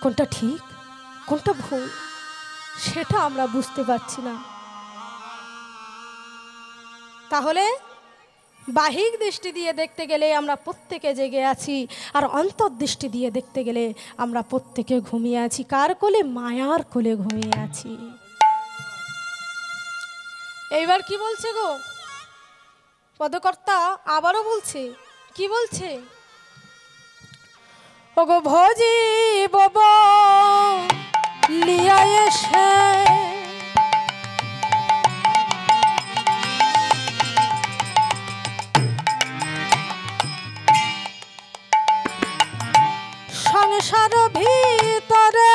কোনটা ঠিক কোনটা ভুল সেটা আমরা বুঝতে পারছি না। তাহলে বাহিক দৃষ্টি দিয়ে দেখতে গেলে আমরা প্রত্যেকে জেগে আছি, আর অন্তর্দৃষ্টি দিয়ে দেখতে গেলে আমরা প্রত্যেকে ঘুমিয়ে আছি। কার কোলে? মায়ার কোলে ঘুমিয়ে আছি। এইবার কি বলছে গো পদকর্তা? আবারও বলছে, কি বলছে? ওগো ভজি বাবা লিয়া এসে সংসার ভিতরে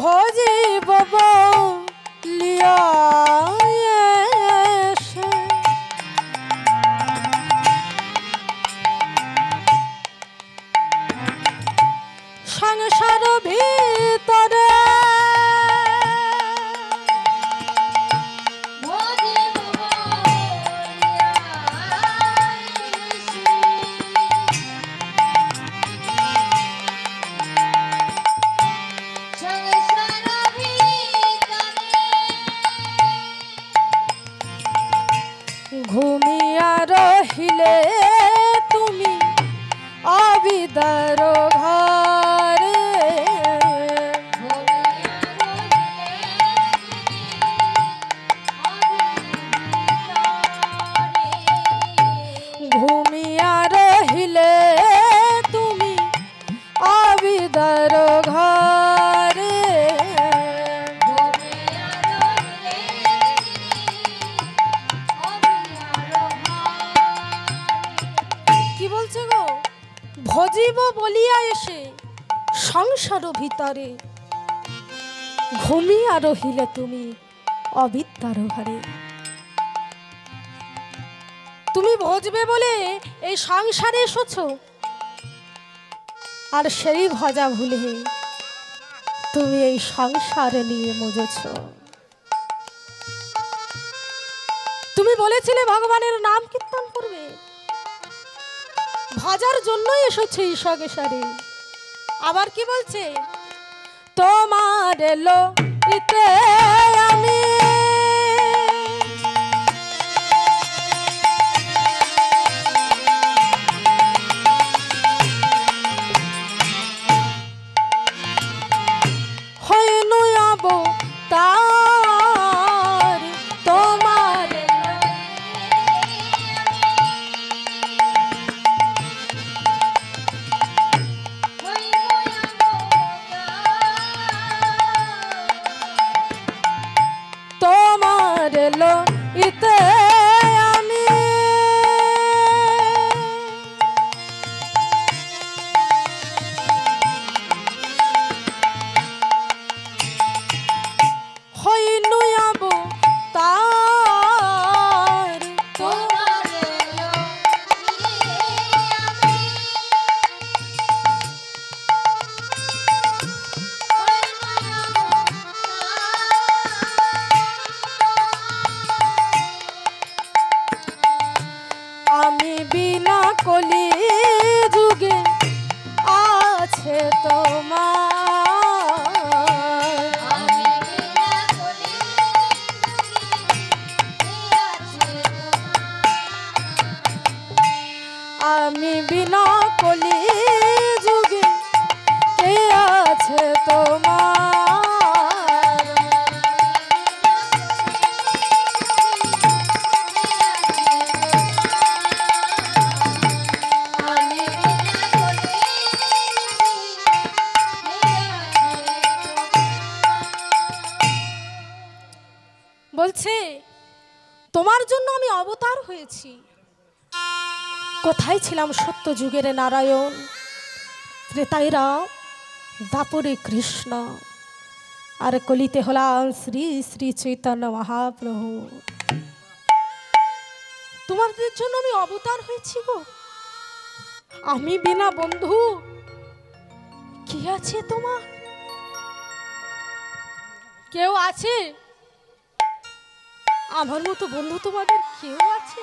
ভজি বাবা লিয়া সংসার ভিতরে ঘুমিয়া রহিলে তুমি অবিদার ঘরে, ঘুমিয়া রহিলে তুমি অবিদার ঘরে, কি বলছে গো? ভজিব বলিয়া এসে সংসার ভিতরে ঘুমিয়া রহিলে তুমি অবিদ্যার ঘরে। তুমি ভজবে বলে এই সংসারে এসেছ, আর সেই ভজা ভুলে তুমি এই সংসারে নিয়ে মজেছ। তুমি বলেছিলে ভগবানের নাম কীর্তন করবে, ভজার জন্যই এসেছে ঈশাকেশারে। আবার কি বলছে? তোমার এলো ইতে আমি হইনু অবতার, তোমার তোমার এলো ইতে আমি হইনু অবতার, তোমার এলো আমি বিনা কলি যুগে আছে তোমার, আমি বিনা কলি যুগে কে আছে তোমার। বলছে তোমার জন্য আমি অবতার হয়েছি। কোথায় ছিলাম সত্য যুগের নারায়ণ, ত্রেতায় রাম, দাপরে কৃষ্ণ, আর কলিতে হলাম শ্রী শ্রী চৈতন্য মহাপ্রভু। তোমাদের জন্য আমি অবতার হয়েছি গো। আমি বিনা বন্ধু কি আছে তোমার? কেউ আছে? আমার মতো বন্ধু তোমাদের কেউ আছে?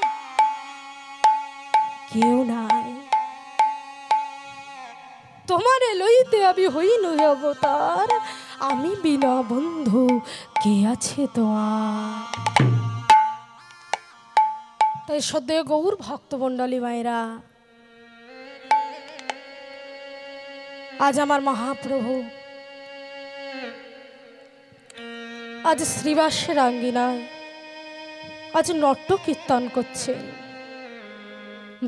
কেউ নাই। তোমারে লইতে আমি হইন অবতার, আমি বিনা বন্ধু কে আছে তোমার? তাই সদ্য গৌর ভক্তমণ্ডলী মায়েরা, আজ আমার মহাপ্রভু আজ শ্রীবাসের আঙ্গিনায় আজ নট্য কীর্তন করছেন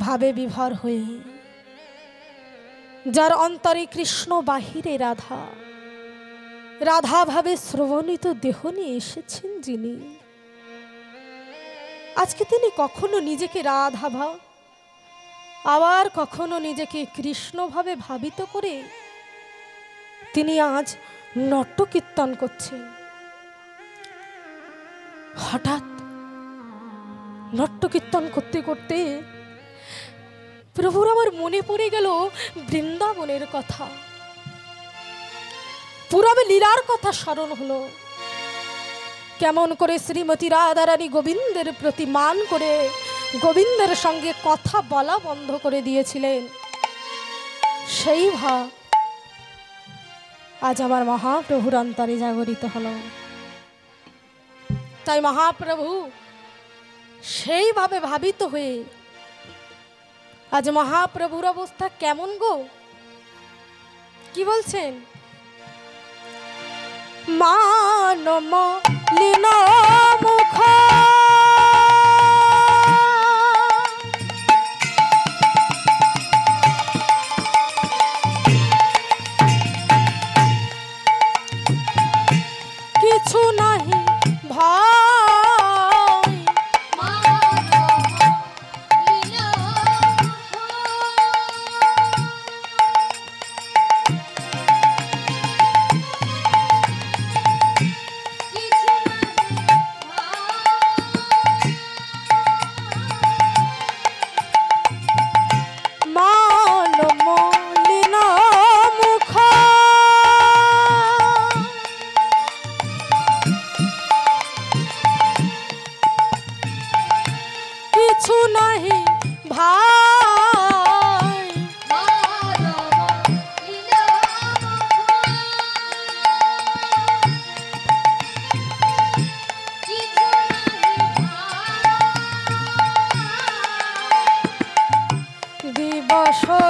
ভাবে বিভোর হয়ে। যার অন্তরে কৃষ্ণ বাহিরে রাধা, রাধা ভাবে শ্রবণিত দেহ নিয়ে এসেছেন যিনি, আজকে তিনি কখনো নিজেকে রাধা ভাব, আবার কখনো নিজেকে কৃষ্ণ ভাবে ভাবিত করে তিনি আজ নট্য কীর্তন করছেন। হঠাৎ নট্য কীর্তন করতে করতে প্রভুর আমার মনে পড়ে গেল বৃন্দাবনের কথা, পুরবে লীলার কথা স্মরণ হলো। কেমন করে শ্রীমতী রাধারানী গোবিন্দের প্রতি মান করে গোবিন্দের সঙ্গে কথা বলা বন্ধ করে দিয়েছিলেন, সেই ভাব আজ আমার মহাপ্রভুর অন্তরে জাগরিত হলো। তাই মহাপ্রভু সেইভাবে ভাবিত হয়ে আজ মহাপ্রভুর অবস্থা কেমন গো? কি বলছেন? মানম লীন মুখ কিছু নাহি ভাই,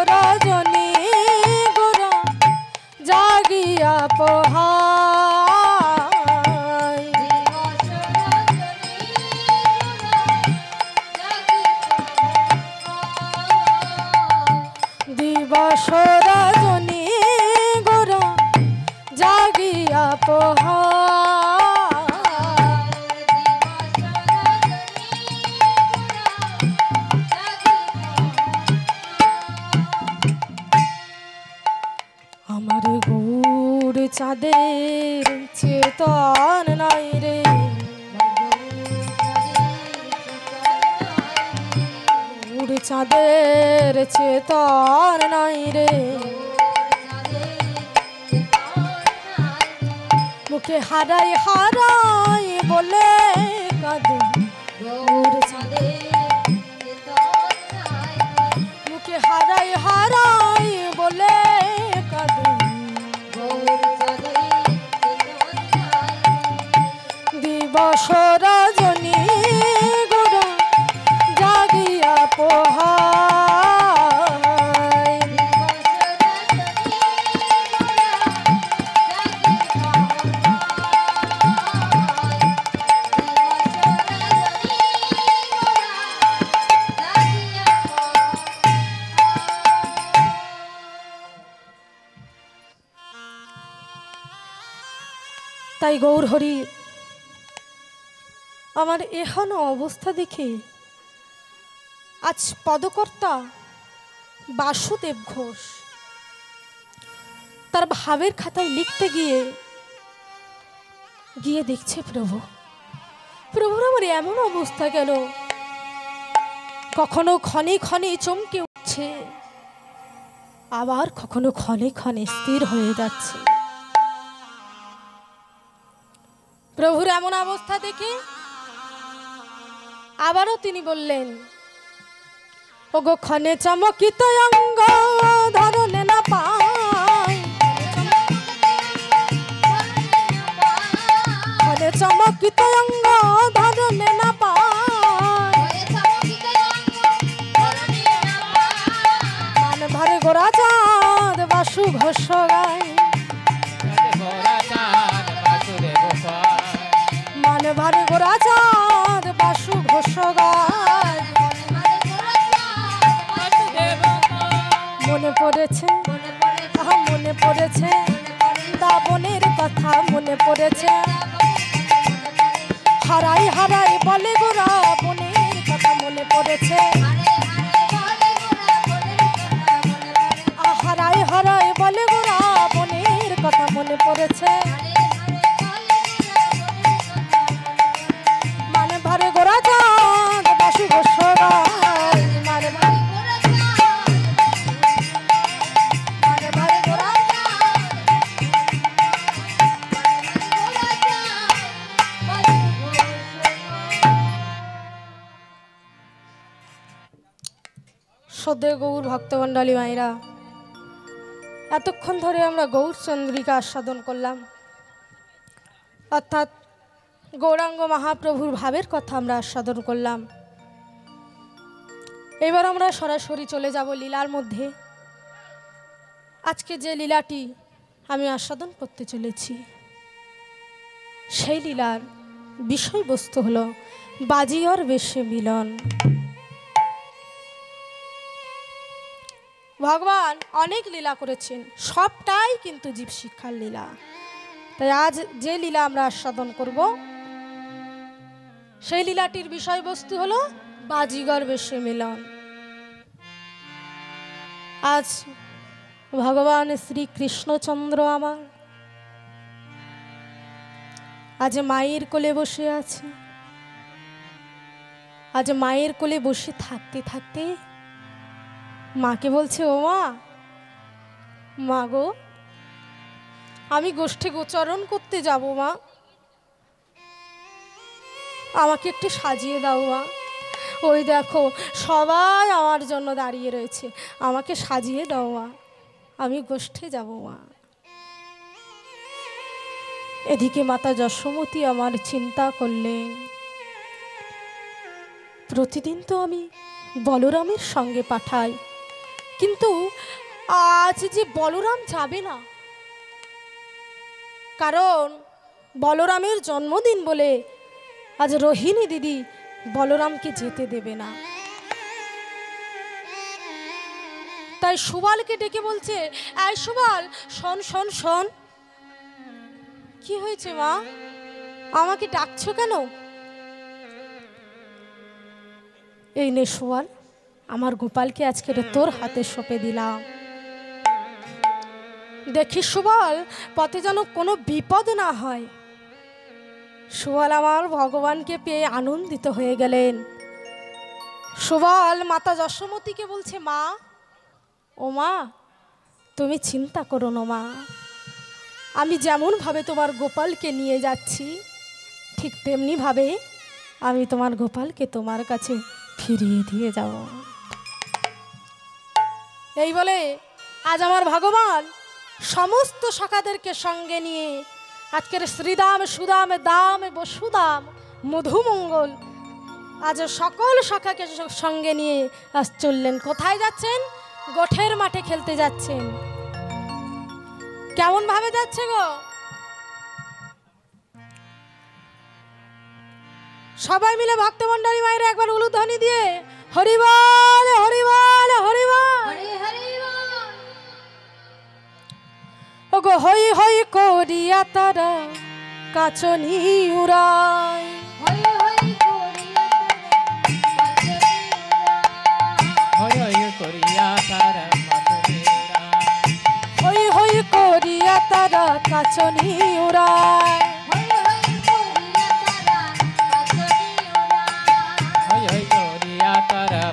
রজনী গোরা জাগিয়া পোহাই, দিবস রজনী গোরা জাগিয়া পোহাই। চাঁদের চেতন নাই রে, চাঁদের চেতন নাই রে, মুখে হারাই হারাই বলে কাঁদে, মুখে হারাই হারাই বলে কাঁদে, দিবস রজনী গোরা জাগিয়া পোহাই। তাই গৌর হরি আমার এখনো অবস্থা দেখে আজ পদকর্তা বাসুদেব ঘোষ তার ভাবের খাতায় লিখতে গিয়ে দেখছে প্রভুর আমার এমন অবস্থা কেন? কখনো ক্ষণে ক্ষণে চমকে উঠছে, আবার কখনো ক্ষণে ক্ষণে স্থির হয়ে যাচ্ছে। প্রভুর এমন অবস্থা দেখে আবারও তিনি বললেন, ওগো ক্ষণে চমকিত অঙ্গ ধরনে না পায়, ক্ষণে চমকিত অঙ্গ ধরনে না পায়, মান ভরে গোরা চাঁদ বাসু ঘোষ গায়, মান ভরে গোরা চাঁদ বাসু ঘোষ গায়। মনে পড়েছে, মনে পড়েছে দাবনের কথা, মনে পড়েছে হারাই হারাই বলে গোরা বনের কথা, মনে পড়েছে হারাই হারাই বলে গোরা বনের কথা, মনে পড়েছে মানে ভরে গোরা চাঁদ বাসু ঘোষ গায়, মানে শ্রদ্ধেয় গৌর ভক্তমণ্ডলী মায়েরা, এতক্ষণ ধরে আমরা গৌর চন্দ্রিকা আস্বাদন করলাম, অর্থাৎ গৌরাঙ্গ মহাপ্রভুর ভাবের কথা আমরা আস্বাদন করলাম। এবার আমরা সরাসরি চলে যাব লীলার মধ্যে। আজকে যে লীলাটি আমি আস্বাদন করতে চলেছি, সেই লীলার বিষয়বস্তু হলো বাজিগর বেশে মিলন। ভগবান অনেক লীলা করেছেন, সবটাই কিন্তু জীব শিক্ষার লীলা। তাই আজ যে লীলা আমরা আস্বাদন করব, সেই লীলাটির বিষয়বস্তু হলো বাজিগর বেশে মিলন। আজ ভগবান শ্রী কৃষ্ণচন্দ্র আমার আজ মায়ের কোলে বসে আছে। আজ মায়ের কোলে বসে থাকতে থাকতে মাকে বলছে, ও মা, মা গো, আমি গোষ্ঠে গোচরণ করতে যাব মা, আমাকে একটু সাজিয়ে দাও মা। ওই দেখো সবাই আমার জন্য দাঁড়িয়ে রয়েছে, আমাকে সাজিয়ে দাও মা, আমি গোষ্ঠে যাব মা। এদিকে মাতা যশোমতী আমার চিন্তা করলেন, প্রতিদিন তো আমি বলরামের সঙ্গে পাঠাই, কিন্তু আজ যে বলরাম যাবে না, কারণ বলরামের জন্মদিন বলে আজ রোহিণী দিদি বলরামকে যেতে দেবে না। তাই সুবালকে ডেকে বলছে, এই সুবাল, শোন শোন শোন। কি হয়েছে মা, আমাকে ডাকছো কেন? এই নে সুবাল, আমার গোপালকে আজকে তোর হাতে সঁপে দিলাম। দেখি সুবল, পথে যেন কোনো বিপদ না হয়। সুবল আমার ভগবানকে পেয়ে আনন্দিত হয়ে গেলেন। সুবল মাতা যশোমতীকে বলছে, মা, ও মা, তুমি চিন্তা করো না মা, আমি যেমনভাবে তোমার গোপালকে নিয়ে যাচ্ছি, ঠিক তেমনিভাবে আমি তোমার গোপালকে তোমার কাছে ফিরিয়ে দিয়ে যাব। এই বলে আজ আমার ভগবান সমস্ত সখাদেরকে সঙ্গে নিয়ে আজকের শ্রীদাম সুদাম দাম বসুদাম মধুমঙ্গল আজ সকল সখাকে সঙ্গে নিয়ে আজ চললেন। কোথায় যাচ্ছেন? গোঠের মাঠে খেলতে যাচ্ছেন। কেমন ভাবে যাচ্ছে গো? সবাই মিলে ভক্তমণ্ডলী মায়ের একবার উলুধ্বনি দিয়ে হরিবল হরিবল হরিবল। ওগো হই হই করিয়া তারা কাচনি উড়ায়, হই হই করিয়া তারা কাচনি উড়ায়, তারা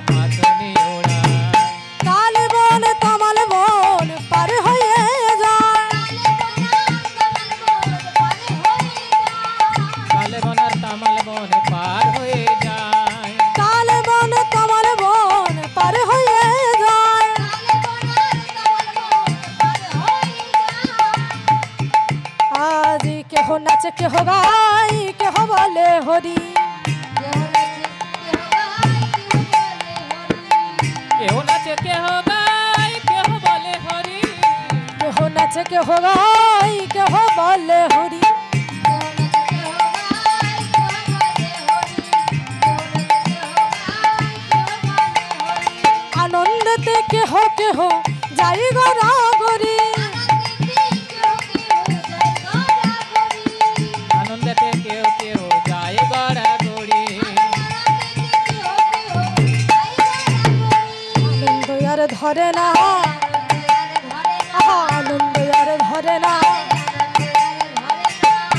হয়ে যায়, কালে বন কমল বন পার হয়ে যায়। আজ কেহ নাচে কেহ গাই কেহ বলে হরি, কেহ নাচে কেহ গায় কেহ বলে হরি, কেহ নাচে কেহ গাই কেহ বলে হরি। আনন্দেতে কেহ কেহ যাই গড়াগড়ি, আনন্দেতে কেউ কেউ যায় গড়াগড়ি, আনন্দ আর ধরে না, আহা, আনন্দ আর ধরে না,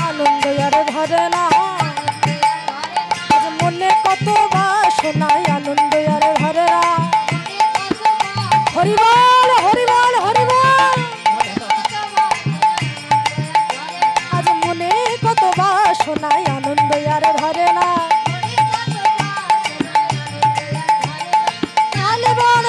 আনন্দ আর ধরে না। আজ মনে কত বাসনায় আনন্দ আর ধরে না। হরিবল হরিবল হরিবল, আজ মনে কত বাসনায় আনন্দ আর ধরে না। কালে বন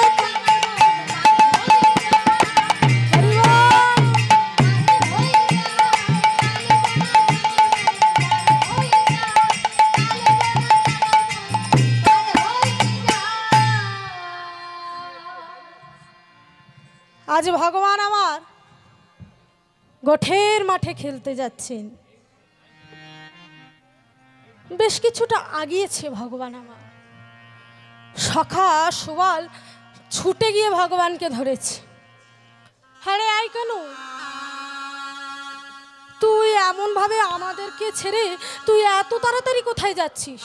আজ ভগবান আমার গোঠের মাঠে খেলতে যাচ্ছেন। বেশ কিছুটা আগিয়েছে ভগবান আমার। সখা সুবল ছুটে গিয়ে ভগবানকে ধরেছে। হ্যাঁ রে, আই কেন তুই এমন ভাবে আমাদেরকে ছেড়ে তুই এত তাড়াতাড়ি কোথায় যাচ্ছিস?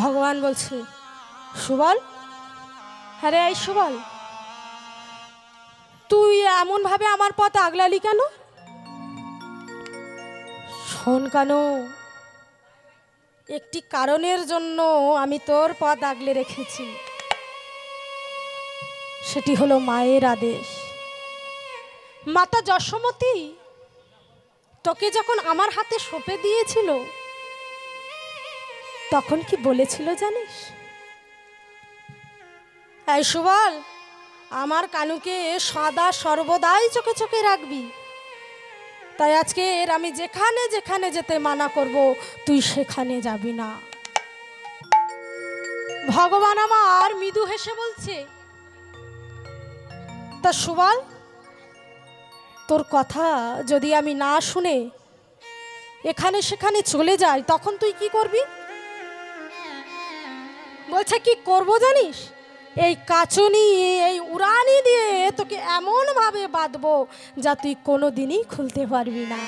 ভগবান বলছে, সুবল, হ্যাঁ রে আই সুবল, তুই এমন ভাবে আমার পথ আগলালি কেন? শোন কেন, একটি কারণের জন্য আমি তোর পথ আগলে রেখেছি, সেটি হলো মায়ের আদেশ। মাতা যশোমতী তোকে যখন আমার হাতে সঁপে দিয়েছিল তখন কি বলেছিল জানিস? এই সুবল, আমার কানুকে সদা সর্বদাই চোখে চোখে রাখবি। তাই আজকে আমি যেখানে যেখানে যেতে মানা করব তুই সেখানে যাবি না। ভগবান আমার মৃদু হেসে বলছে, তা সুবল, তোর কথা যদি আমি না শুনে এখানে সেখানে চলে যাই তখন তুই কি করবি? বলছে, কি করব জানিস? এই কাচুনি এই উড়ানি দিয়ে তোকে এমন ভাবে বাঁধবো যা তুই কোনোদিনই খুলতে পারবি না।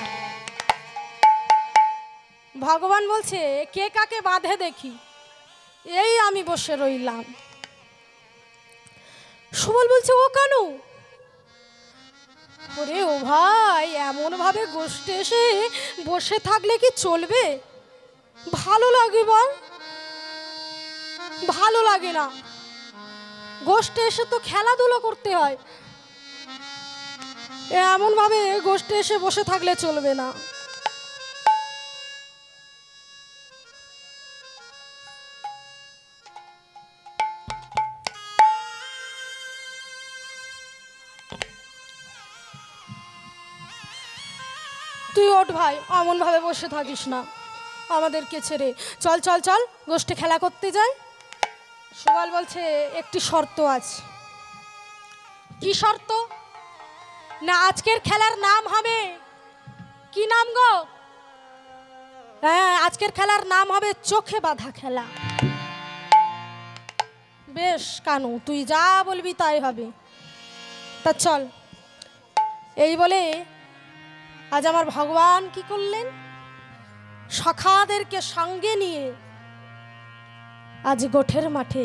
ভগবান বলছে, কে কাকে বাঁধে দেখি, এই আমি বসে রইলাম। সুবল বলছে, ও কেন? ওরে ও ভাই, এমন ভাবে গোষ্ঠে এসে বসে থাকলে কি চলবে? ভালো লাগে বল? ভালো লাগে না। গোষ্ঠে এসে তো খেলাধুলো করতে হয়, এমন ভাবে গোষ্ঠে এসে বসে থাকলে চলবে না। তুই ওঠ ভাই, এমন ভাবে বসে থাকিস না আমাদেরকে ছেড়ে। চল চল চল, গোষ্ঠে খেলা করতে যাই। সুবল বলছে, একটি শর্ত আছে। কি শর্ত? না আজকের খেলার নাম হবে কি নাম গো? হ্যাঁ, আজকের খেলার নাম হবে চোখে বাঁধা খেলা। বেশ কানু, তুই যা বলবি তাই হবে। তা চল। এই বলে আজ আমার ভগবান কি করলেন, সখাদেরকে সঙ্গে নিয়ে আজ গোঠের মাঠে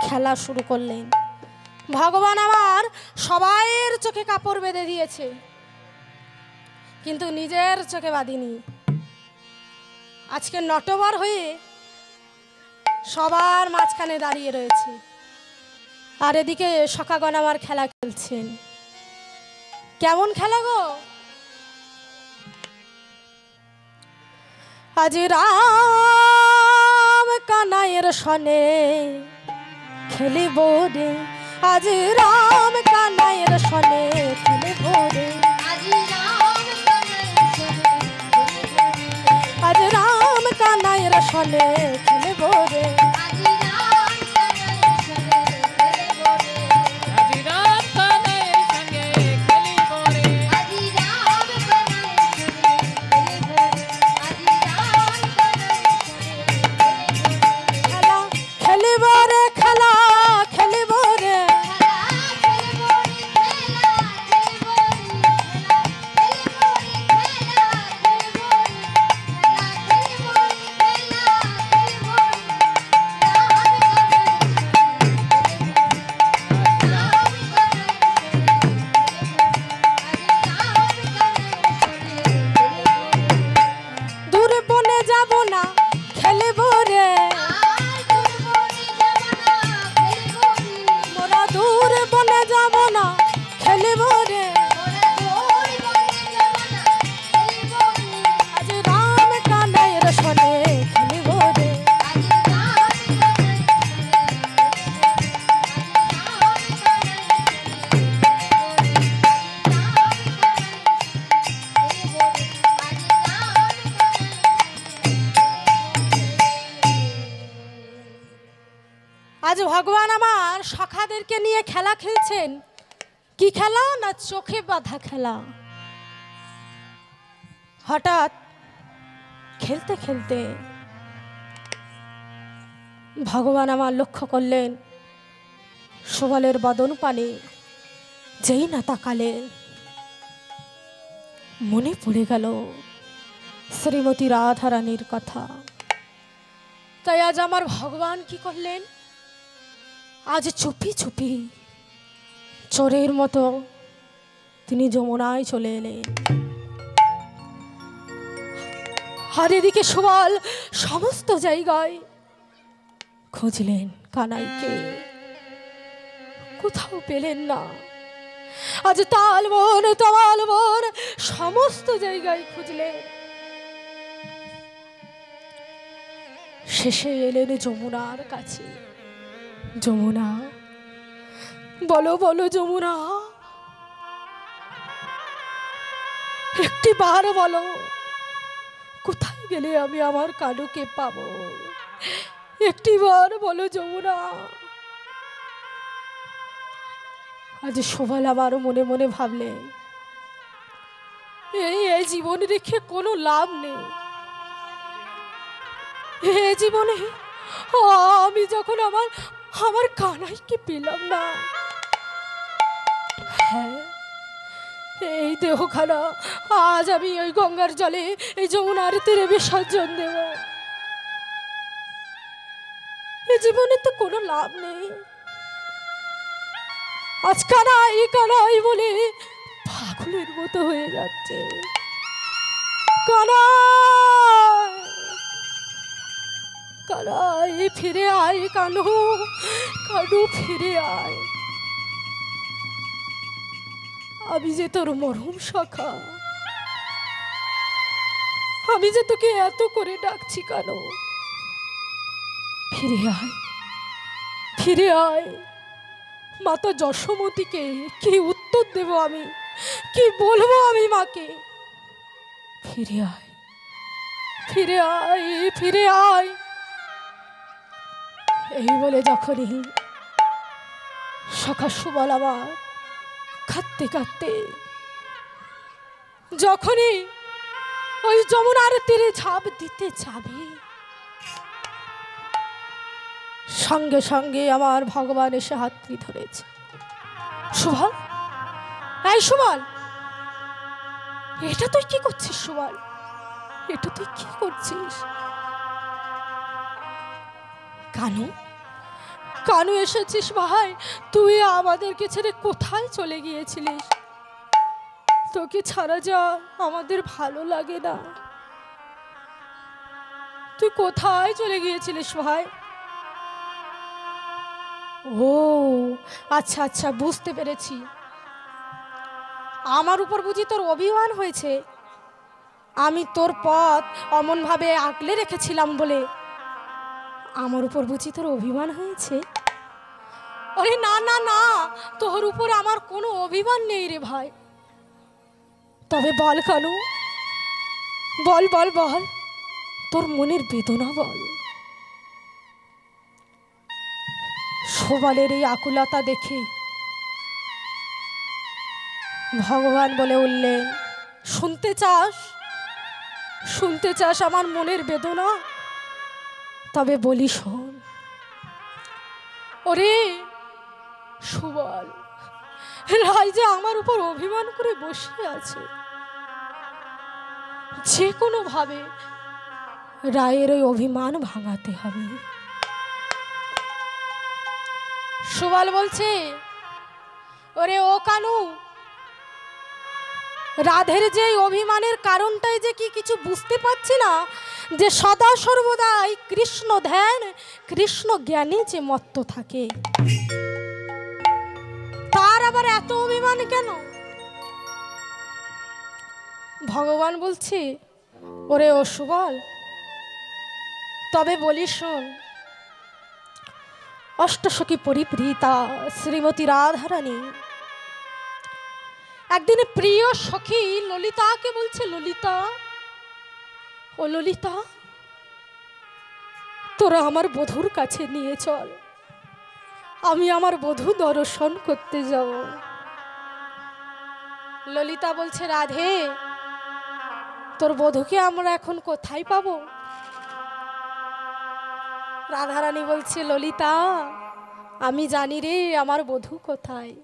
খেলা শুরু করলেন। ভগবান আমার সবাইয়ের চোখে কাপড় বেঁধে দিয়েছে, কিন্তু নিজের চোখে বাঁধেনি। আজকে নটবর হয়ে সবার মাঝখানে দাঁড়িয়ে রয়েছে, আর এদিকে সখাগণ আমার খেলা খেলছেন। কেমন খেলা গো? আজ রাম কানাইয়ের সনে খেলিব রে, আজ রাম কানাইয়ের সনে খেলিব রে, আজ রাম কানাইয়ের সনে খেলিব রে। আজি রাম কানাইয়ের সঙ্গে খেলিব রে। খেলা খেলিব রে, খেলা খেলিব রে, দূর বনে যাব না খেলিব রে, মোরা দূর বনে যাব না খেলিব রে, আজ রাম কানাইয়ের সনে খেলিব রে। আজ ভগবান আমার সখাদেরকে নিয়ে খেলা খেলছেন। কি খেলা? না চোখে বাঁধা খেলা। হঠাৎ খেলতে খেলতে ভগবান আমার লক্ষ্য করলেন সুবলের বদন পানে, যেই না তাকালেন মনে পড়ে গেল শ্রীমতী রাধারানীর কথা। তাই আজ আমার ভগবান কি করলেন, আজ চুপি চুপি চোরের মতো তিনি যমুনায় চলে এলেন। আর এদিকে সুবল সমস্ত জায়গায় খুঁজলেন কানাইকে, কোথাও পেলেন না। আজ তালবন তমালবন সমস্ত জায়গায় খুঁজলেন, শেষে এলেন যমুনার কাছে। যমুনা, বলো বলো যমুনা, একটি বার বলো কোথায় গেলে আমি আমার কানুকে পাবো? একটি বার বলো যমুনা। আজ সুবল আবার মনে মনে ভাবলেন এই জীবন রেখে কোনো লাভ নেই। এ জীবনে আমি যখন আমার কানাইকে পেলাম না, হ্যাঁ এই দেহখানা আজ আমি ওই গঙ্গার জলে এই যমুনার তীরে বিসর্জন দেব। এই জীবনে তো কোনো লাভ নেই। আজ কানাই কানাই বলে পাগলের মতো হয়ে যাচ্ছে। কানাই কানাই ফিরে আয়, কানু কানু ফিরে আয়। আমি যে তোর মরম সখা, আমি যে তোকে এত করে ডাকছি, কানু ফিরে আয়, ফিরে আয়। মাতা যশোমতীকে কি উত্তর দেব আমি, কি বলবো আমি মাকে? ফিরে আয়, ফিরে আয়, ফিরে আয়। এই বলে যখনই সখা সুবল আবার কাঁদতে কাঁদতে যখনই ওই যমুনার তীরে ঝাঁপ দিতে যাবে, সঙ্গে সঙ্গে আমার ভগবান এসে হাতটি ধরেছে। সুবল, এই সুবল, এটা তুই কি করছিস? সুবল, এটা তুই কি করছিস? কানু, কানু এসেছিস ভাই? তুই আমাদেরকে ছেড়ে কোথায় চলে গিয়েছিলিস? তোকে ছাড়া যা আমাদের ভালো লাগে না। তুই কোথায় চলে গিয়েছিলিস ভাই? ও আচ্ছা আচ্ছা, বুঝতে পেরেছি। আমার উপর বুঝি তোর অভিমান হয়েছে? আমি তোর পথ অমনভাবে আগলে রেখেছিলাম বলে আমার উপর বুঝি তোর অভিমান হয়েছে? ওরে না না না, তোর উপর আমার কোনো অভিমান নেই রে ভাই। তবে বল কানু, বল বল বল, তোর মনের বেদনা বল। সুবলের এই আকুলতা দেখে ভগবান বলে উঠলেন, শুনতে চাস, শুনতে চাস আমার মনের বেদনা? তবে বলি শোন। ওরে সুবল, রায় যে আমার উপর অভিমান করে বসে আছে, যে কোনো ভাবে রায়ের ওই অভিমান ভাঙাতে হবে। সুবল বলছে, ওরে ও কানু, রাধের যে অভিমানের কারণটাই যে কি কিছু বুঝতে পারছি না, যে সদা সর্বদাই কৃষ্ণ ধ্যান কৃষ্ণ জ্ঞানে যে মত্ত থাকে, তার আবার এত অভিমান কেন? ভগবান বলছে, ওরে ও সুবল, তবে বলি শোন। অষ্টসখী পরিপ্রীতা শ্রীমতী রাধারানী একদিন প্রিয় সখী ললিতাকে বলছে, ললিতা ও ললিতা, তোরা আমার বধূর কাছে নিয়ে চল, আমি আমার বধূ দর্শন করতে যাব। ললিতা বলছে, রাধে, তোর বধূকে আমরা এখন কোথায় পাবো? রাধারানী বলছে, ললিতা, আমি জানি রে আমার বধূ কোথায়।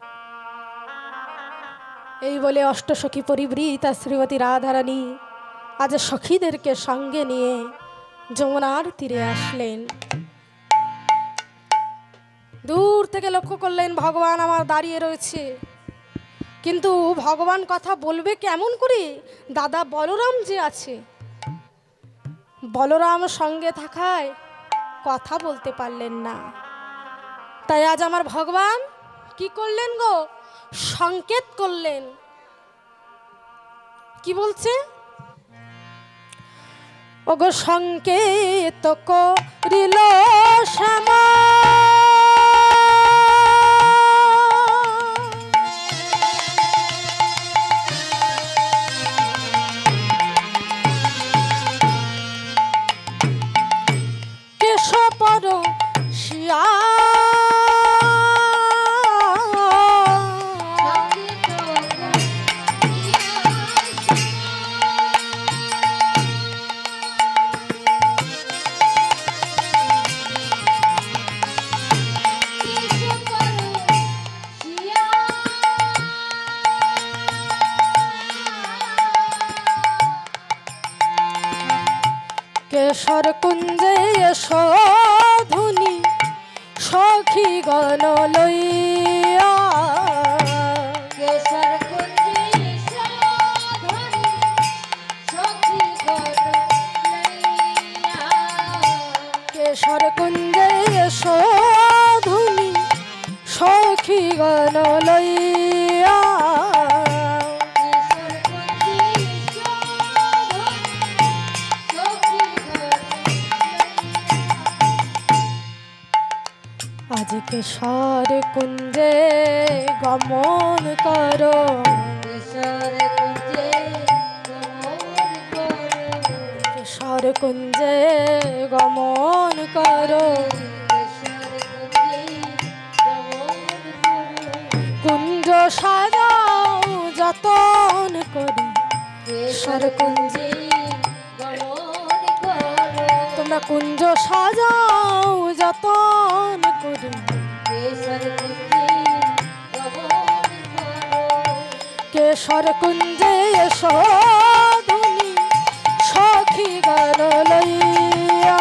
এই বলে অষ্টসখী পরিবৃতা শ্রীমতী রাধারানী আজ সখীদেরকে সঙ্গে নিয়ে যমুনার তীরে আসলেন। দূর থেকে লক্ষ্য করলেন ভগবান আমার দাঁড়িয়ে রয়েছে, কিন্তু ভগবান কথা বলবে কেমন করে? দাদা বলরাম যে আছে, বলরাম সঙ্গে থাকায় কথা বলতে পারলেন না। তাই আজ আমার ভগবান কি করলেন গো? সংকেত করলেন। কি বলছে? ওগো সংকেত করিল শ্যামা, কেশবর শিয়া কেশর কুঞ্জে এসো ধুনি সখী গণ লইয়া, কেশর কুঞ্জে এসো ধুনি সখী গণ লইয়া, কেশর কুঞ্জে এসো ধুনি সখী গণ লইয়া, আজ কেশর কুঞ্জে গমন করো, কেশর কুঞ্জে গমন করো, কেশর কুঞ্জে গমন করো, কেশর কুঞ্জে গমন করো, কুঞ্জ সাজাও যতন করি, কেশর কুঞ্জে গমন করো, তোমরা কুঞ্জ সাজাও যতন করি, কেশর কুঞ্জে গমন করো, কেশর কুঞ্জে এসো ধুনি সখী গণ লইয়া,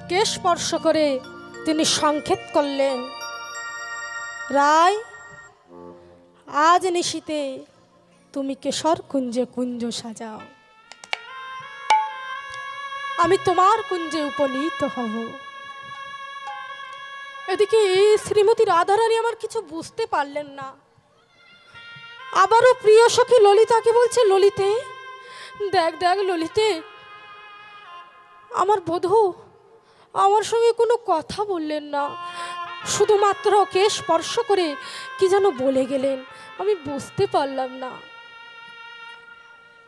কেশ স্পর্শ করে তিনি সংকেত করলেন, রায় আজ নিশীতে তুমি কেশর কুঞ্জে কুঞ্জ সাজাও, আমি তোমার কুঞ্জে উপনীত হব। এদিকে এই শ্রীমতী রাধারানী আমার কিছু বুঝতে পারলেন না। আবারও প্রিয় সখী ললিতাকে বলছে, ললিতে দেখ দেখ ললিতে, আমার বধূ আমার সঙ্গে কোনো কথা বললেন না, শুধুমাত্র ওকে স্পর্শ করে কি যেন বলে গেলেন, আমি বুঝতে পারলাম না।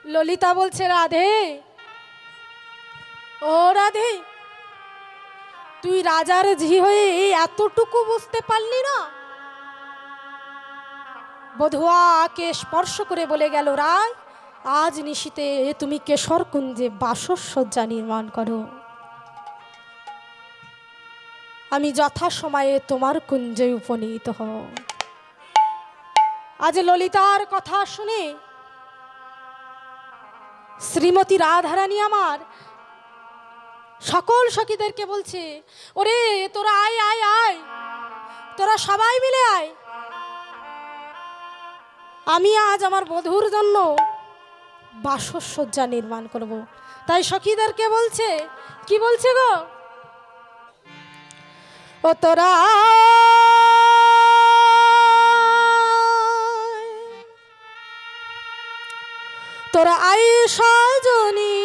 ললিতা বলছে, রাধে ও রাধে, তুই রাজার ঝি হয়ে এই এতটুকু বুঝতে পারলি না? বধুয়াকে স্পর্শ করে বলে গেল, রায় আজ নিশীতে তুমি কেশর কুঞ্জে বাসসজ্জা নির্মাণ করো, আমি যথাসময়ে তোমার কুঞ্জে উপনীত হব। আজ ললিতার কথা শুনে শ্রীমতী রাধারানী আমার সকল সখীদেরকে বলছে, ওরে তোরা আয় আয় আয়, তোরা সবাই মিলে আয়, আমি আজ আমার বধূর জন্য বাসসজ্জা নির্মাণ করব। তাই সখীদেরকে বলছে, কি বলছে গো, ও তোরা তোরা আয় সজনী,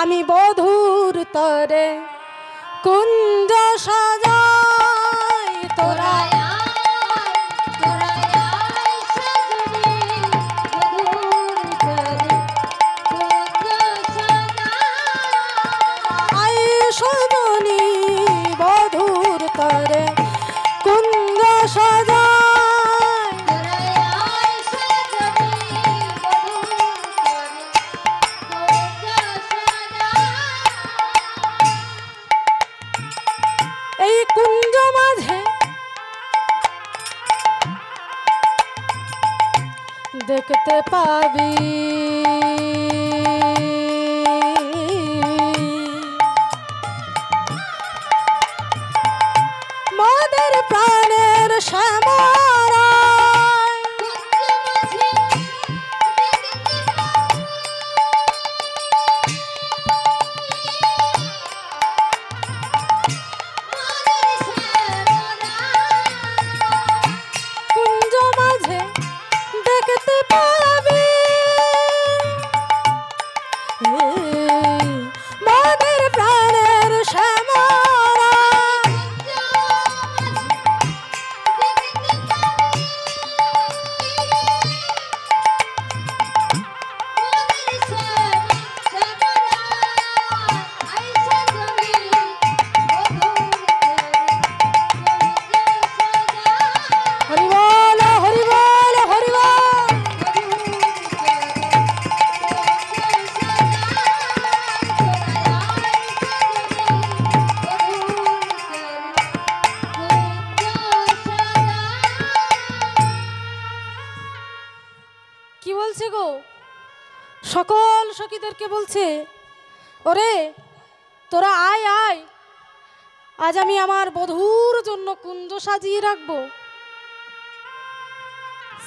আমি বধূর তরে কুঞ্জ সাজাই, তোরা সজনী বধূর তরে কুঞ্জ সাজাই, এই কুঞ্জ মাঝে দেখতে পাবি মাদের প্রাণের শ্যামারায়, কুঞ্জ মাঝে দেখতে পাবি মাদের প্রাণের শ্যামারায়, হরিবল হরিবল হরিবল। কি বলছে গো, সকল সখীদেরকে বলছে, ওরে তোরা আয় আয়, আজ আমি আমার বধূর জন্য কুঞ্জ সাজিয়ে রাখবো।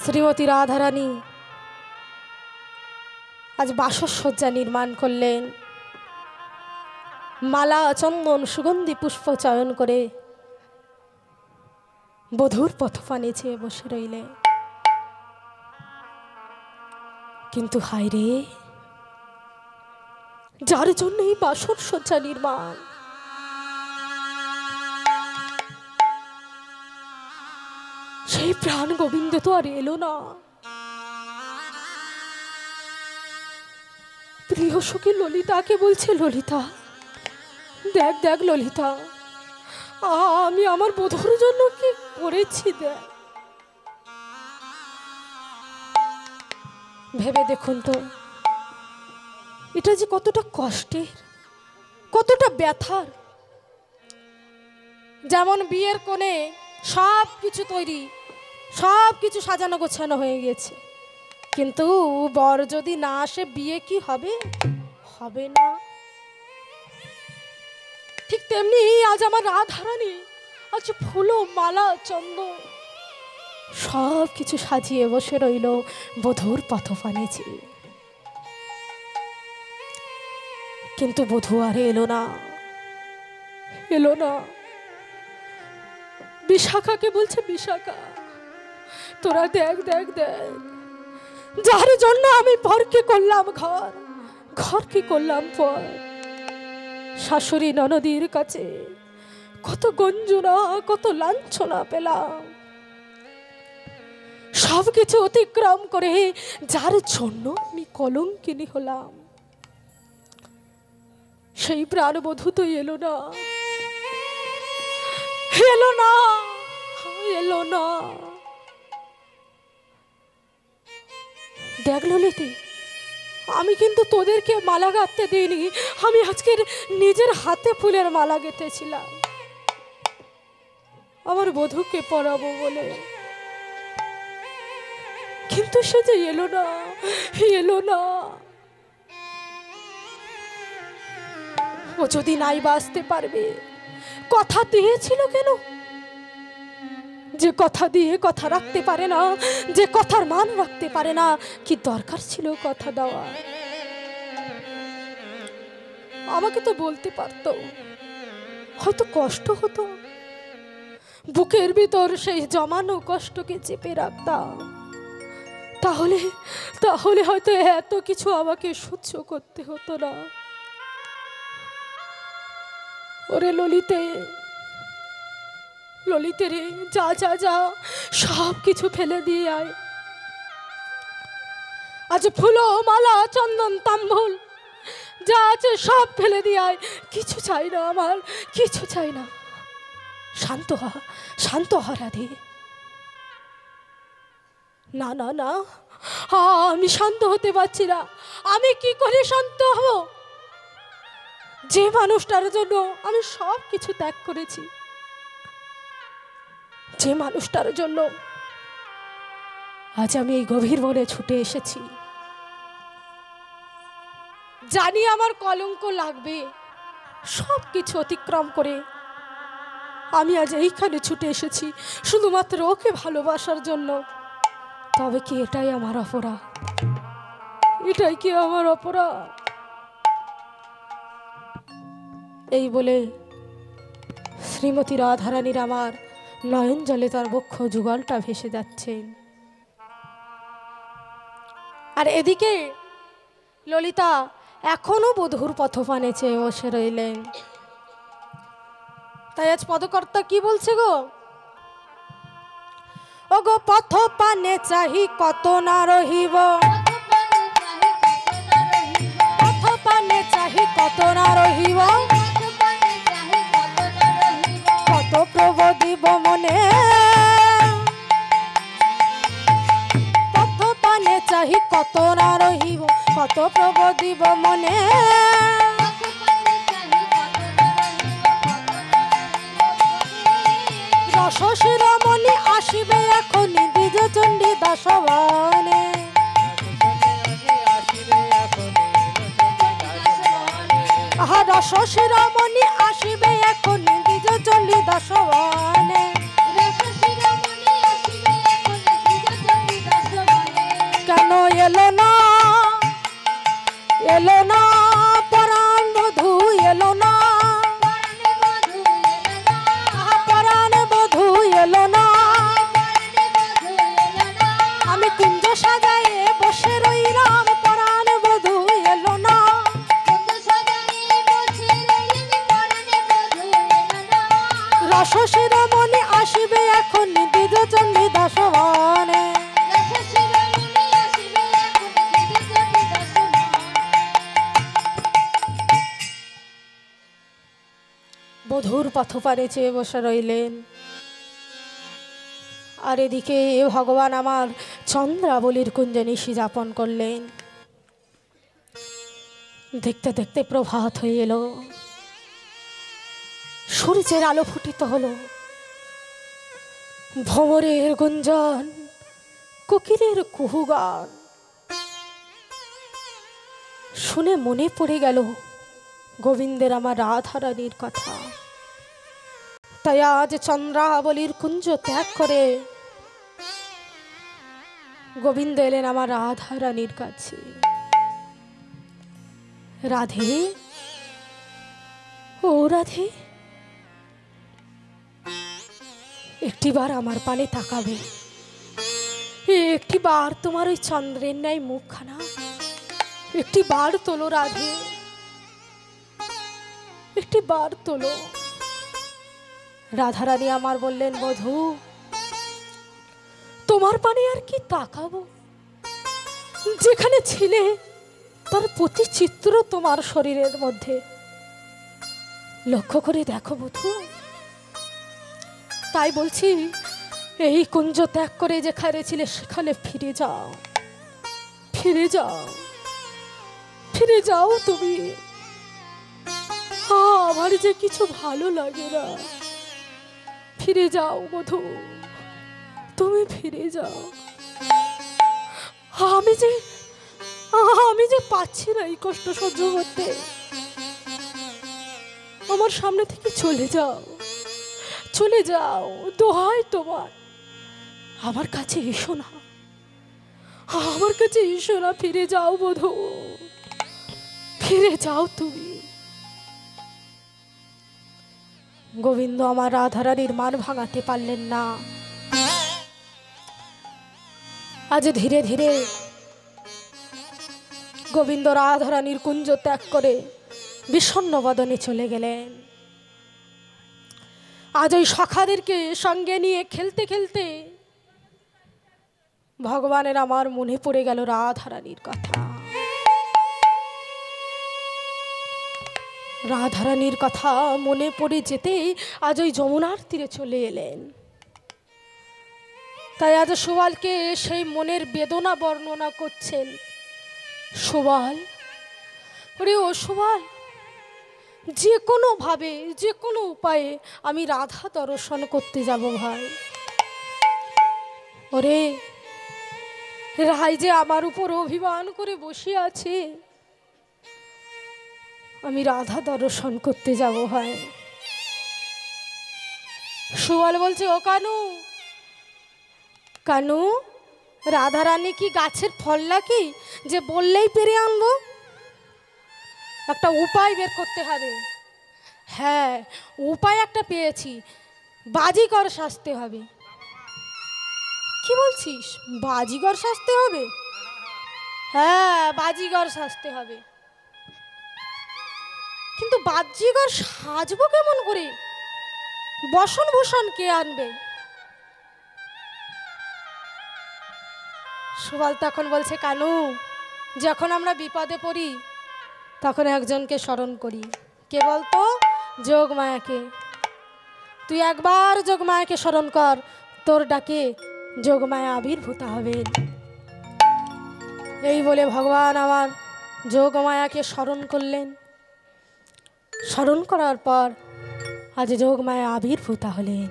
শ্রীমতী রাধারানী আজ বাসসজ্জা নির্মাণ করলেন, মালা চন্দন সুগন্ধি পুষ্প চয়ন করে বধূর পথপানে চেয়ে বসে রইলেন। কিন্তু হায় রে, যার জন্য এই বাসসজ্জা নির্মাণ, সেই প্রাণ গোবিন্দ তো আর এলো না। প্রিয় সখী ললিতাকে বলছে, ললিতা দেখ দেখ ললিতা, আমি আমার বধূর জন্য কি করেছি দেখ, ভেবে দেখুন তো এটা যে কতটা কষ্টের, কতটা ব্যথার। যেমন বিয়ের কোণে সব কিছু তৈরি, সব কিছু সাজানো গোছানো হয়ে গেছে, কিন্তু বর যদি না আসে বিয়ে কি হবে? হবে না। ঠিক তেমনি আজ আমার রাধারানী আজ ফুলো মালা চন্দন সব কিছু সাজিয়ে বসে রইল বধূর পথপানে চেয়ে। কিন্তু বধূ আর এলো না, এলো না। বিশাখাকে বলছে, বিশাখা তোরা দেখ দেখ দেখ, যার জন্য আমি পরকে করলাম ঘর, ঘর কি করলাম পর। শাশুড়ি ননদীর কাছে কত গঞ্জনা কত লাঞ্ছনা পেলাম, সবকিছু অতিক্রম করে যার জন্য আমি কলঙ্কিনী হলাম, সেই প্রাণবধূ তো এলো না, এলো না, এলো না। দেখ ললিতে, আমি কিন্তু তোদেরকে মালা গাঁথতে দিইনি, আমি আজকের নিজের হাতে ফুলের মালা গেঁথেছিলাম আমার বধূকে পরাবো বলে। কিন্তু সে যে এলো না, এলো না। ও যদি নাই বাঁচতে পারবে, কথা দিয়েছিল কেন? যে কথা দিয়ে কথা রাখতে পারে না, যে কথার মান রাখতে পারে না, কি দরকার ছিল কথা দেওয়া? আমাকে তো বলতে পারতো, হয়তো কষ্ট হতো, বুকের ভিতর সেই জমানো কষ্টকে চেপে রাখতাম, তাহলে তাহলে হয়তো এত কিছু আমাকে সহ্য করতে হতো না। ওরে ললিতে, ললিতে রে, যা যা যা, সব কিছু ফেলে দিয়ে আয়। আজ ফুলো মালা চন্দন তাম্বুল যা আছে সব ফেলে দিয়ে আয়, কিছু চাই না আমার, কিছু চাই না। শান্ত হ, শান্ত হ রাধে। না না না, আমি শান্ত হতে পারছি না। আমি কি করে শান্ত হব? যে মানুষটার জন্য আমি সব কিছু ত্যাগ করেছি, যে মানুষটার জন্য আজ আমি এই গভীর বনে ছুটে এসেছি, জানি আমার কলঙ্ক লাগবে, সব কিছু অতিক্রম করে আমি আজ এইখানে ছুটে এসেছি শুধুমাত্র ওকে ভালোবাসার জন্য। তবে কি এটাই আমার অপরাধ? এটাই কি আমার অপরাধ? এই বলে শ্রীমতী রাধারানীর আমার নয়ন জলে তার বক্ষ যুগলটা ভেসে যাচ্ছে। আর এদিকে ললিতা এখনো বধূর পথপানে চেয়ে বসে রইলেন। তাই আজ পদকর্তা কি বলছে গো? ও গো পথপানে চাহি কত না রহিব, পথপানে চাহি কত না রহিব, কত প্রবদিব মনে, পথপানে চাহি কত না রহিব, কত প্রবদিব মনে। রস শিরোমণি আসিবে এখনি দ্বিজ চণ্ডী দশবনে, আহা রস শিরোমণি আসিবে এখনি দ্বিজ চণ্ডী দশবনে। কেন এলো না, এলো না পরাণ বধূ, এলো না পরাণ বধূ, এলো না। আমি কুঞ্জ সাজায়ে বসে রইলাম, পরাণ বধূ এলো না। রস শিরোমণি আসিবে এখন দ্বিজ চণ্ডী দশবনে। বধূর পথপানে চেয়ে বসে রইলেন। আর এদিকে ভগবান আমার চন্দ্রাবলীর কুঞ্জে নিশি যাপন করলেন। দেখতে দেখতে প্রভাত হয়ে এলো, সূর্যের আলো ফুটিত হলো, ভ্রমরের গুঞ্জন, কোকিলের কুহুগান শুনে মনে পড়ে গেল গোবিন্দের আমার রাধারানীর কথা। তাই আজ চন্দ্রাবলীর কুঞ্জ ত্যাগ করে গোবিন্দ এলেন আমার রাধারানীর কাছে। রাধে, ও রাধে, একটিবার আমার পানে তাকাবে, একটিবার তোমার ওই চন্দ্রের ন্যায় মুখখানা একটিবার তোলো রাধে, একটিবার তোলো। রাধারানী আমার বললেন, বধূ তোমার পানে আর কি তাকাবো, যেখানে ছিলে তার প্রতি চিত্র তোমার শরীরের মধ্যে লক্ষ্য করে দেখো বধূ। তাই বলছি, এই কুঞ্জ ত্যাগ করে যেখানে ছিলে সেখানে ফিরে যাও, ফিরে যাও, ফিরে যাও তুমি। আমার যে কিছু ভালো লাগে না, ফিরে যাও বধূ, তুমি ফিরে যাও। আমি যে পাচ্ছি না এই কষ্ট সহ্য করতে, আমার সামনে থেকে চলে যাও, চলে যাও, দোহাই তোমার, আমার কাছে এসো না, আমার কাছে এসো না, ফিরে যাও বধূ, ফিরে যাও তুমি। গোবিন্দ আমার রাধারানীর মান ভাঙাতে পারলেন না। আজ ধীরে ধীরে গোবিন্দ রাধারানীর কুঞ্জ ত্যাগ করে বিষণ্ণ বদনে চলে গেলেন। আজ ওই সখাদেরকে সঙ্গে নিয়ে খেলতে খেলতে ভগবানের আমার মনে পড়ে গেল রাধারানীর কথা। রাধারানীর কথা মনে পড়ে যেতে আজ ওই যমুনার তীরে চলে এলেন। তাই আজ সুবালকে সেই মনের বেদনা বর্ণনা করছেন। সুবাল, ওরে ও সুবাল, যে কোনো ভাবে, যে কোনো উপায়ে আমি রাধা দর্শন করতে যাব ভাই। ওরে রাই যে আমার উপর অভিমান করে বসে আছে, আমি রাধা দর্শন করতে যাব ভাই। সুবাল বলছে, ও কানু, কানু, রাধারানী কি গাছের ফল নাকি যে বললেই পেরে আনবো? একটা উপায় বের করতে হবে। হ্যাঁ, উপায় একটা পেয়েছি, বাজিগর সাজতে হবে। কি বলছিস, বাজিগর সাজতে হবে? হ্যাঁ, বাজিগর সাজতে হবে। কিন্তু বাজিগর সাজবো কেমন করে? বসন ভূষণ কে আনবে? সুবাল তখন বলছে, কানু, যখন আমরা বিপদে পড়ি তখন একজনকে স্মরণ করি। কে বলতো? যোগমায়াকে। তুই একবার যোগমায়াকে স্মরণ কর, তোর ডাকে যোগমায়া আবির্ভূত হবেন। এই বলে ভগবান আমার যোগমায়াকে স্মরণ করলেন। স্মরণ করার পর আজ যোগমায়া আবির্ভূত হলেন।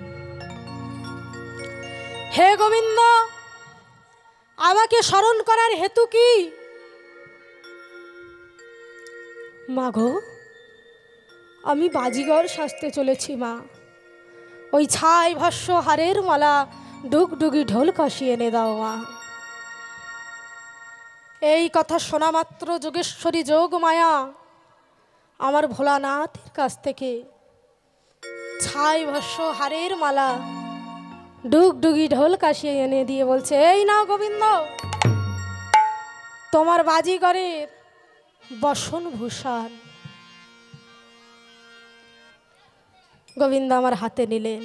হে গোবিন্দ, আমাকে স্মরণ করার হেতু কি? মাগো, আমি বাজিগর সাজতে চলেছি মা। ওই ছাই ভস্য হারের মালা ডুগডুগি ঢোল কাশি এনে দাও মা। এই কথা শোনা মাত্র যোগেশ্বরী যোগমায়া আমার ভোলানাথের কাছ থেকে ছাই ভস্য হারের মালা ডুগডুগি ঢোল কাশি এনে দিয়ে বলছে, এই নাও গোবিন্দ, তোমার বাজিগরের বসন ভূষণ। গোবিন্দ আমার হাতে নিলেন,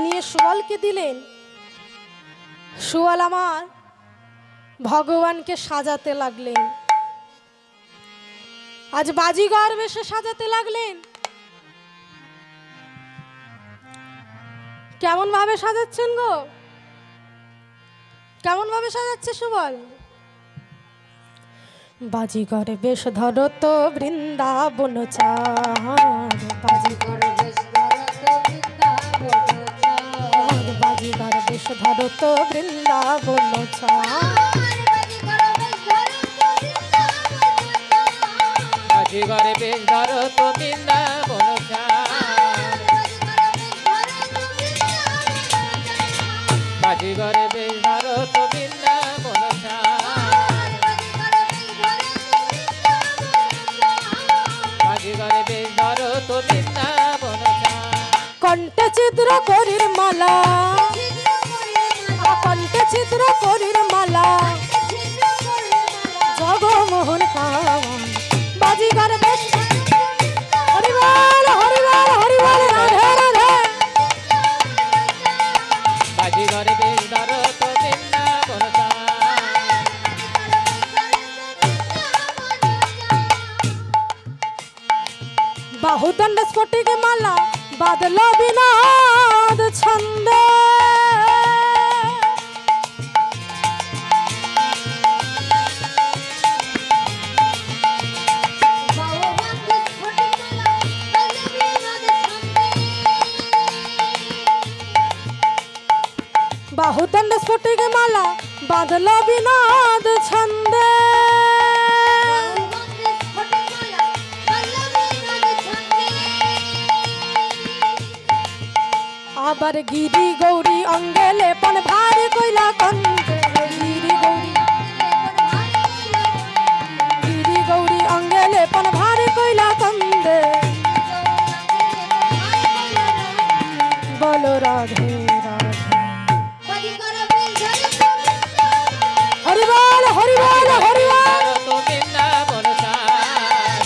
নিয়ে সুবালকে দিলেন। সুবাল আমার ভগবানকে সাজাতে লাগলেন। আজ বাজিগর বেশে সাজাতে লাগলেন। কেমন ভাবে সাজাচ্ছেন গো? কেমন ভাবে সাজাচ্ছে সুবল? বাজিগর বেশ ধরো তো বৃন্দাবন চার, বাজিগর বেশ ধরো তো বৃন্দাবন চার, বাজিগরে বেশ ধরো তো বৃন্দাবন চাঁদ বাজিগরে বেশ ধরো তো বৃন্দাবন চাঁদ বাজিগরে বেশ ধরো তো বৃন্দাবন চাঁদ কণ্ঠে ছিদ্র করির মালা কণ্ঠে ছিদ্র করির মালা জগমোহন খাওয়ান বাজিগর বেশ হরিবল হরিবল হরিবল রাধে রাধে বাজিগরে বেশ ধরো তো বৃন্দাবন চাঁদ বাহুদণ্ড স্ফটিক মালা বাদল বিনাদ ছন্দে বাহুদণ্ড স্ফটিক মালা বাদল বিনাদ ছন্দে আবার গিরি গৌরী অঙ্গে লেপন ভারী কইলা কন্দে গিরি গৌরী অঙ্গে লেপন ভারী কইলা কন্দে বলো রাধে রাধে হরিবল হরিবল হরিবল ধরো তো বৃন্দাবন চাঁদ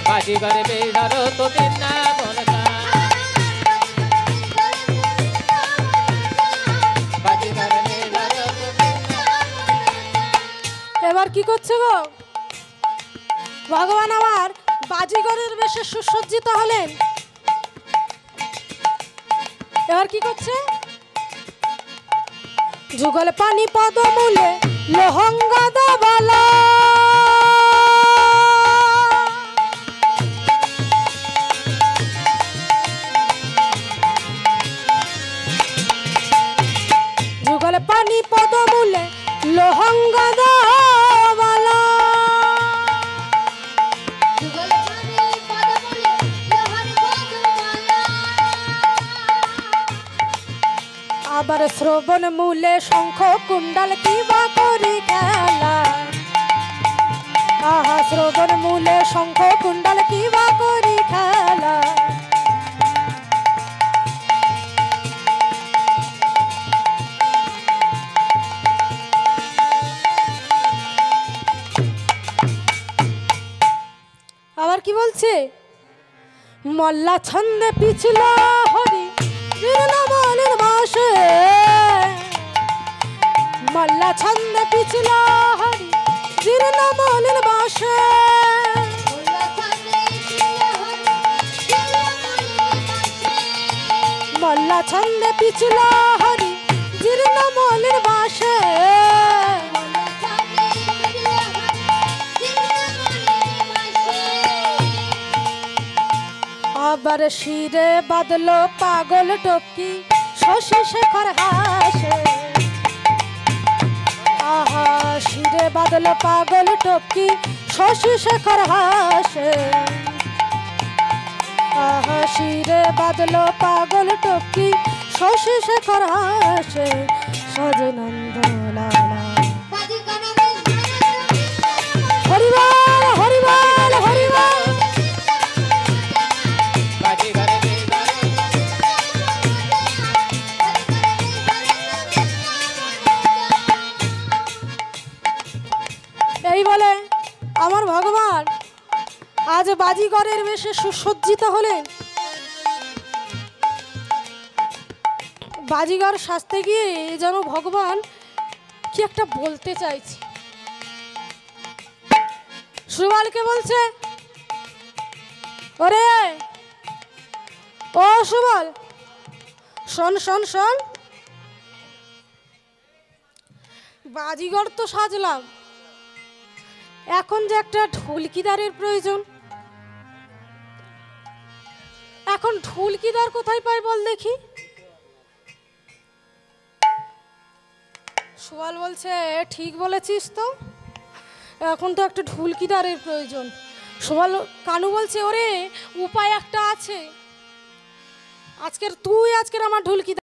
বাজিগরে বেশ ধরো তো বৃন্দাবন চাঁদ বাজিগরে বেশ ধরো তো এবার কি করছে গো ভগবান আমার বাজিগরের বেশে সুসজ্জিত হলেন এবার কি করছে যুগল পানি পদমূলে লোহঙ্গদ বালা যুগল পানি পদমূলে লোহঙ্গদ বালা আবার শ্রবণ মূলে শঙ্খ কুণ্ডল কিবা করি খেলা আহা শ্রবণ মূলে শঙ্খ কুণ্ডল কিবা করি খেলা আবার কি বলছে মল্লা ছন্দে পিছল হরি জীর্ণমনের বাসে মল্লা ছন্দে পিছল হরি জীর্ণমনের বাসে মল্লা ছন্দে পিছল হরি জীর্ণমনের বাসে আবার শিরে বাদলো পাগল টপকি শশী শেখর হাসে আহা শিরে বাদলো পাগল টপকি শশী শেখর হাসে আহা শিরে বাদলো পাগল টপকি শশী শেখর হাসে সজনন্দ লালা হরিবল হরিবল হরিবল বাজিগরে বেশ ধরো এই বলে আমার ভগবান আজ বাজিগরের বেশে সুসজ্জিত হলেন বাজিগর সাজতে গিয়ে যেন ভগবান কি একটা বলতে চাইছে সুবলকে বলছে ওরে ও সুবল শোন শোন শোন বাজিগর তো সাজলাম এখন যে একটা ঢুলকিদারের প্রয়োজন এখন ঢুলকিদার কোথায় পাই বল দেখি সুবল বলছে ঠিক বলেছিস তো এখন তো একটা ঢুলকিদারের প্রয়োজন। কানু বলছে ওরে উপায় একটা আছে, আজকের আমার ঢুলকি